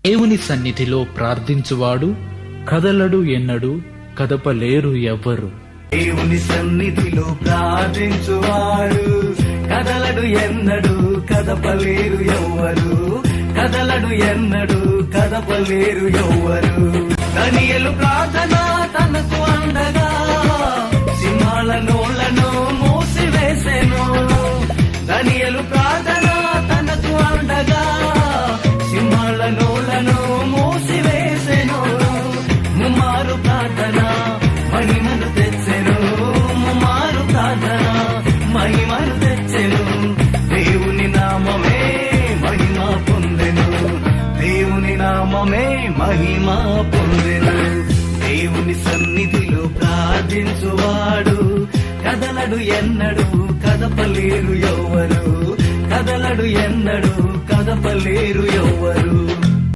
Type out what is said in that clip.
దేవుని సన్నిధిలో ప్రార్థించువాడు కదలడు ఎన్నడు, కదపలేరు ఎవ్వరు. దేవుని సన్నిధిలో ప్రార్థించువాడు కదలడు ఎన్నడు, కదపలేరు ఎవ్వరు. కదలడు ఎన్నడు, కదపలేరు ఎవ్వరు. దానియేలు ప్రార్థన తనకు అండగా సింహాల నోళ్లను మూసివేసెను. దానియేలు ప్రార్థన తనకు అండగా సింహాల నోళ్లను మూసివేసెను. ముమ్మారు ప్రార్థన మహిమను తెచ్చెను. ముమ్మారు ప్రార్థన మహిమను తెచ్చెను. దేవుని నామమే మహిమ పొందెను. దేవుని నామమే మహిమ పొందెను. దేవుని సన్నిధిలో ప్రార్థించువాడు కదలడు ఎన్నడు, కదపలేరు ఎవ్వరు. కదలడు ఎన్నడు, కదపలేరు ఎవ్వరు.